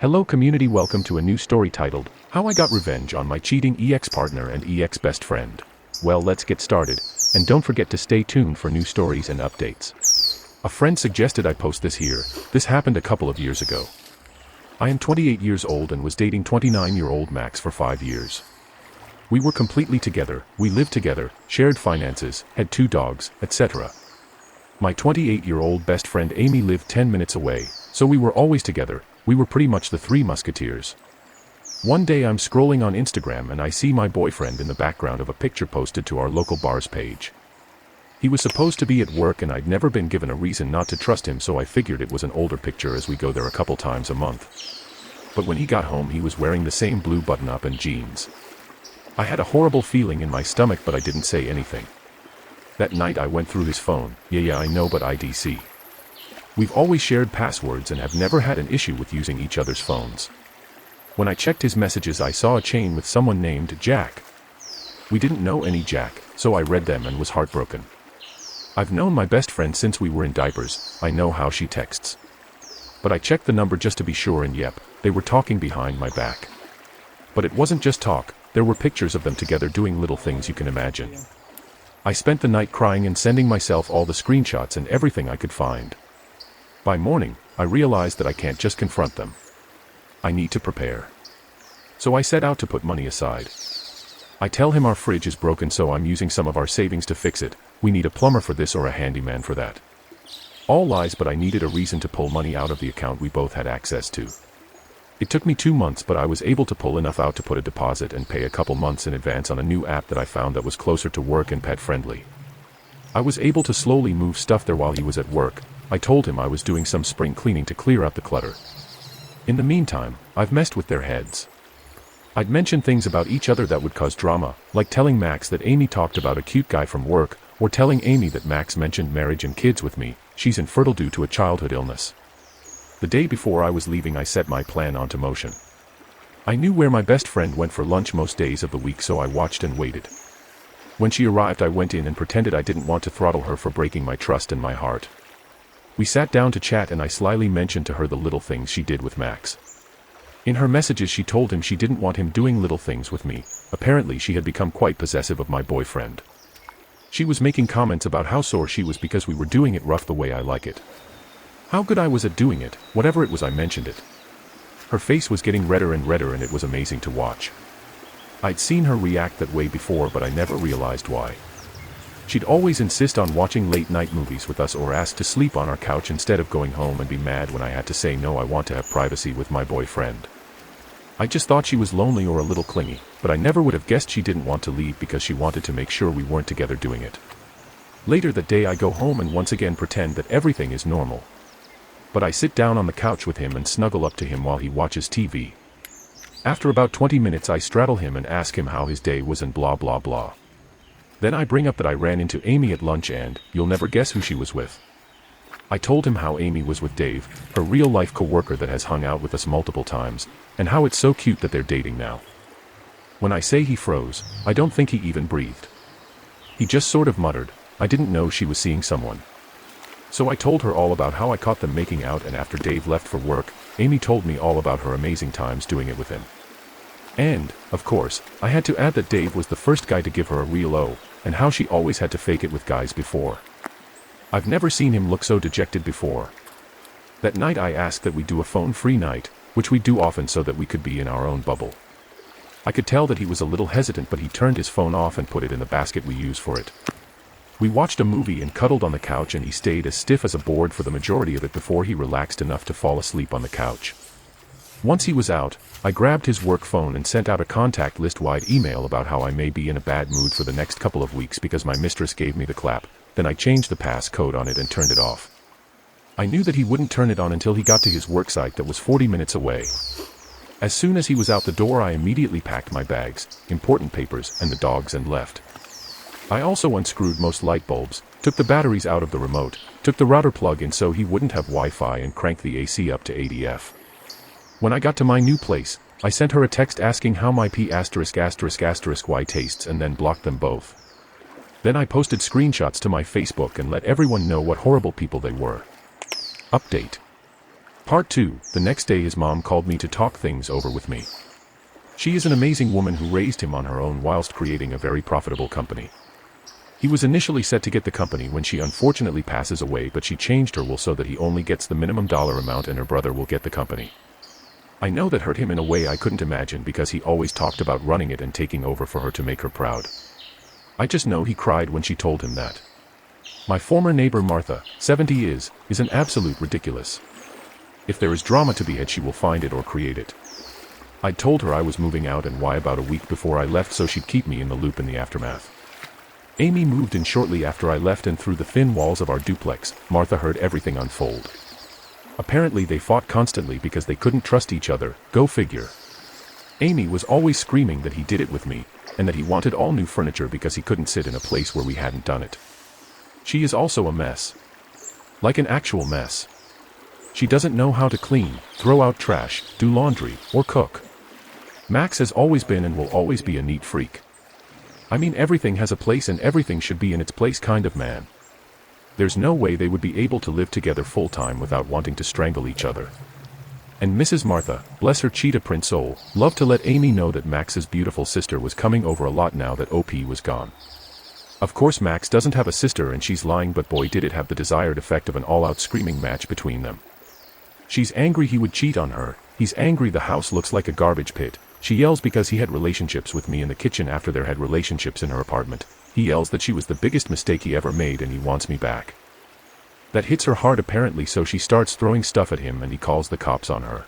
Hello community, welcome to a new story titled, How I Got Revenge on My Cheating EX Partner and EX Best Friend. Well, let's get started, and don't forget to stay tuned for new stories and updates. A friend suggested I post this here. This happened a couple of years ago. I am 28 years old and was dating 29-year-old Max for 5 years. We were completely together, we lived together, shared finances, had 2 dogs, etc. My 28-year-old best friend Amy lived 10 minutes away, so we were always together. We were pretty much the 3 musketeers. One day I'm scrolling on Instagram and I see my boyfriend in the background of a picture posted to our local bar's page. He was supposed to be at work and I'd never been given a reason not to trust him, so I figured it was an older picture as we go there a couple times a month. But when he got home he was wearing the same blue button-up and jeans. I had a horrible feeling in my stomach, but I didn't say anything. That night I went through his phone. Yeah, I know, but IDC. We've always shared passwords and have never had an issue with using each other's phones. When I checked his messages I saw a chain with someone named Jack. We didn't know any Jack, so I read them and was heartbroken. I've known my best friend since we were in diapers. I know how she texts. But I checked the number just to be sure, and yep, they were talking behind my back. But it wasn't just talk, there were pictures of them together doing little things you can imagine. I spent the night crying and sending myself all the screenshots and everything I could find. By morning, I realized that I can't just confront them. I need to prepare. So I set out to put money aside. I tell him our fridge is broken, so I'm using some of our savings to fix it. We need a plumber for this or a handyman for that. All lies, but I needed a reason to pull money out of the account we both had access to. It took me 2 months, but I was able to pull enough out to put a deposit and pay a couple months in advance on a new app that I found that was closer to work and pet friendly. I was able to slowly move stuff there while he was at work. I told him I was doing some spring cleaning to clear out the clutter. In the meantime, I've messed with their heads. I'd mentioned things about each other that would cause drama, like telling Max that Amy talked about a cute guy from work, or telling Amy that Max mentioned marriage and kids with me. She's infertile due to a childhood illness. The day before I was leaving I set my plan onto motion. I knew where my best friend went for lunch most days of the week, so I watched and waited. When she arrived I went in and pretended I didn't want to throttle her for breaking my trust and my heart. We sat down to chat and I slyly mentioned to her the little things she did with Max. In her messages she told him she didn't want him doing little things with me. Apparently she had become quite possessive of my boyfriend. She was making comments about how sore she was because we were doing it rough the way I like it. How good I was at doing it, whatever it was I mentioned it. Her face was getting redder and redder and it was amazing to watch. I'd seen her react that way before, but I never realized why. She'd always insist on watching late-night movies with us or ask to sleep on our couch instead of going home, and be mad when I had to say no, I want to have privacy with my boyfriend. I just thought she was lonely or a little clingy, but I never would have guessed she didn't want to leave because she wanted to make sure we weren't together doing it. Later that day I go home and once again pretend that everything is normal. But I sit down on the couch with him and snuggle up to him while he watches TV. After about 20 minutes I straddle him and ask him how his day was and blah blah blah. Then I bring up that I ran into Amy at lunch and, you'll never guess who she was with. I told him how Amy was with Dave, her real-life co-worker that has hung out with us multiple times, and how it's so cute that they're dating now. When I say he froze, I don't think he even breathed. He just sort of muttered, I didn't know she was seeing someone. So I told her all about how I caught them making out, and after Dave left for work, Amy told me all about her amazing times doing it with him. And, of course, I had to add that Dave was the first guy to give her a real O, and how she always had to fake it with guys before. I've never seen him look so dejected before. That night I asked that we do a phone-free night, which we do often so that we could be in our own bubble. I could tell that he was a little hesitant, but he turned his phone off and put it in the basket we use for it. We watched a movie and cuddled on the couch, and he stayed as stiff as a board for the majority of it before he relaxed enough to fall asleep on the couch. Once he was out, I grabbed his work phone and sent out a contact list-wide email about how I may be in a bad mood for the next couple of weeks because my mistress gave me the clap. Then I changed the passcode on it and turned it off. I knew that he wouldn't turn it on until he got to his work site that was 40 minutes away. As soon as he was out the door I immediately packed my bags, important papers, and the dogs and left. I also unscrewed most light bulbs, took the batteries out of the remote, took the router plug in so he wouldn't have Wi-Fi, and cranked the AC up to 80F. When I got to my new place, I sent her a text asking how my P***y tastes and then blocked them both. Then I posted screenshots to my Facebook and let everyone know what horrible people they were. Update. Part 2. The next day his mom called me to talk things over with me. She is an amazing woman who raised him on her own whilst creating a very profitable company. He was initially set to get the company when she unfortunately passes away, but she changed her will so that he only gets the minimum dollar amount and her brother will get the company. I know that hurt him in a way I couldn't imagine because he always talked about running it and taking over for her to make her proud. I just know he cried when she told him that. My former neighbor Martha, 70 is an absolute ridiculous. If there is drama to be had, she will find it or create it. I'd told her I was moving out and why about a week before I left so she'd keep me in the loop in the aftermath. Amy moved in shortly after I left, and through the thin walls of our duplex, Martha heard everything unfold. Apparently they fought constantly because they couldn't trust each other, go figure. Amy was always screaming that he did it with me, and that he wanted all new furniture because he couldn't sit in a place where we hadn't done it. She is also a mess. Like an actual mess. She doesn't know how to clean, throw out trash, do laundry, or cook. Max has always been and will always be a neat freak. I mean, everything has a place and everything should be in its place kind of man. There's no way they would be able to live together full-time without wanting to strangle each other. And Mrs. Martha, bless her cheetah print soul, loved to let Amy know that Max's beautiful sister was coming over a lot now that OP was gone. Of course Max doesn't have a sister and she's lying, but boy did it have the desired effect of an all-out screaming match between them. She's angry he would cheat on her, he's angry the house looks like a garbage pit, she yells because he had relationships with me in the kitchen after there had relationships in her apartment, he yells that she was the biggest mistake he ever made and he wants me back. That hits her hard apparently, so she starts throwing stuff at him and he calls the cops on her.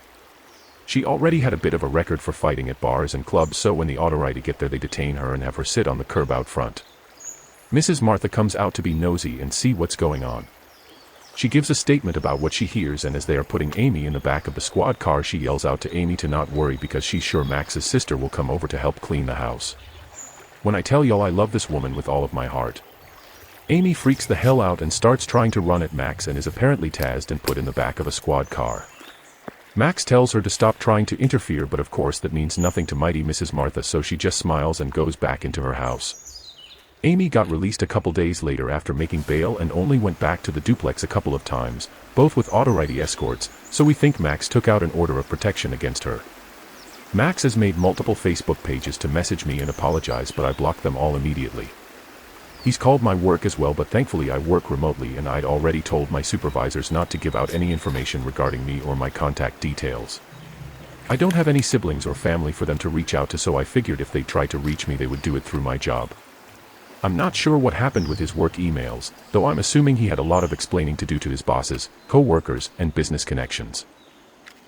She already had a bit of a record for fighting at bars and clubs, so when the AITA get there they detain her and have her sit on the curb out front. Mrs. Martha comes out to be nosy and see what's going on. She gives a statement about what she hears, and as they are putting Amy in the back of the squad car she yells out to Amy to not worry because she's sure Max's sister will come over to help clean the house. When I tell y'all I love this woman with all of my heart. Amy freaks the hell out and starts trying to run at Max and is apparently tased and put in the back of a squad car. Max tells her to stop trying to interfere, but of course that means nothing to mighty Mrs. Martha, so she just smiles and goes back into her house. Amy got released a couple days later after making bail and only went back to the duplex a couple of times, both with AITA escorts, so we think Max took out an order of protection against her. Max has made multiple Facebook pages to message me and apologize, but I blocked them all immediately. He's called my work as well, but thankfully I work remotely and I'd already told my supervisors not to give out any information regarding me or my contact details. I don't have any siblings or family for them to reach out to, so I figured if they tried to reach me they would do it through my job. I'm not sure what happened with his work emails, though I'm assuming he had a lot of explaining to do to his bosses, co-workers, and business connections.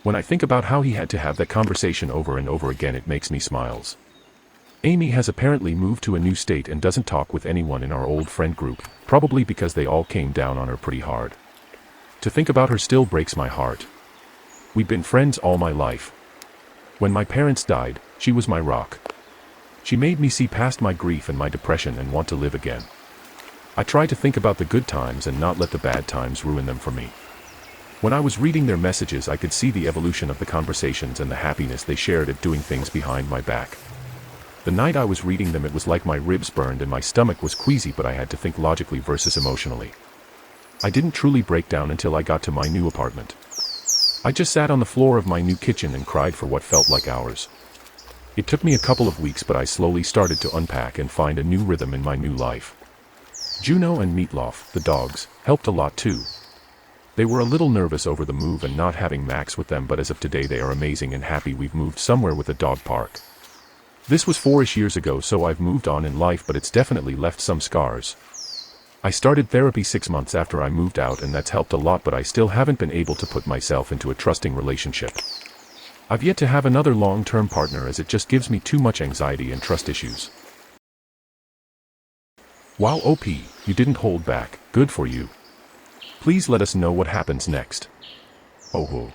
When I think about how he had to have that conversation over and over again, it makes me smiles. Amy has apparently moved to a new state and doesn't talk with anyone in our old friend group, probably because they all came down on her pretty hard. To think about her still breaks my heart. We've been friends all my life. When my parents died, she was my rock. She made me see past my grief and my depression and want to live again. I try to think about the good times and not let the bad times ruin them for me. When I was reading their messages I could see the evolution of the conversations and the happiness they shared at doing things behind my back. The night I was reading them it was like my ribs burned and my stomach was queasy, but I had to think logically versus emotionally. I didn't truly break down until I got to my new apartment. I just sat on the floor of my new kitchen and cried for what felt like hours. It took me a couple of weeks, but I slowly started to unpack and find a new rhythm in my new life. Juno and Meatloaf, the dogs, helped a lot too. They were a little nervous over the move and not having Max with them, but as of today they are amazing and happy we've moved somewhere with a dog park. This was 4-ish years ago, so I've moved on in life, but it's definitely left some scars. I started therapy 6 months after I moved out and that's helped a lot, but I still haven't been able to put myself into a trusting relationship. I've yet to have another long-term partner as it just gives me too much anxiety and trust issues. Wow, OP, you didn't hold back, good for you. Please let us know what happens next. Oh.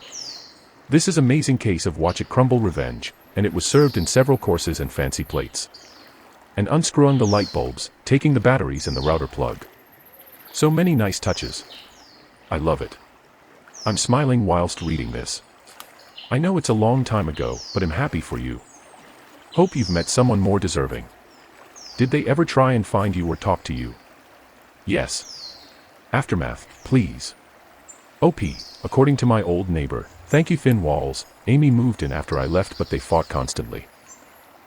This is amazing case of watch it crumble revenge, and it was served in several courses and fancy plates. And unscrewing the light bulbs, taking the batteries and the router plug. So many nice touches. I love it. I'm smiling whilst reading this. I know it's a long time ago, but I'm happy for you. Hope you've met someone more deserving. Did they ever try and find you or talk to you? Yes. Aftermath, please. OP, according to my old neighbor, thank you thin walls, Amy moved in after I left but they fought constantly.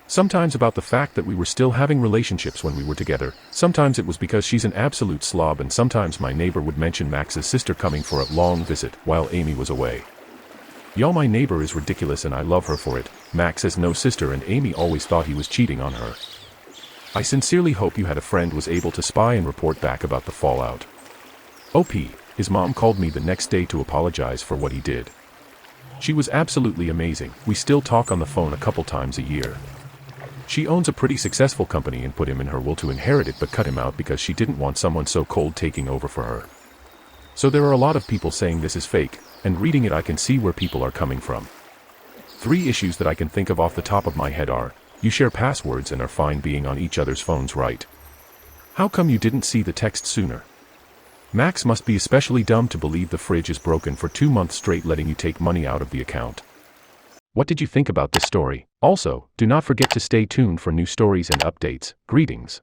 Sometimes about the fact that we were still having relationships when we were together, sometimes it was because she's an absolute slob, and sometimes my neighbor would mention Max's sister coming for a long visit while Amy was away. Y'all, my neighbor is ridiculous and I love her for it. Max has no sister and Amy always thought he was cheating on her. I sincerely hope you had a friend was able to spy and report back about the fallout. OP, his mom called me the next day to apologize for what he did. She was absolutely amazing. We still talk on the phone a couple times a year. She owns a pretty successful company and put him in her will to inherit it but cut him out because she didn't want someone so cold taking over for her. So there are a lot of people saying this is fake, and reading it I can see where people are coming from. 3 issues that I can think of off the top of my head are, you share passwords and are fine being on each other's phones, right? How come you didn't see the text sooner? Max must be especially dumb to believe the fridge is broken for 2 months straight letting you take money out of the account. What did you think about this story? Also, do not forget to stay tuned for new stories and updates. Greetings.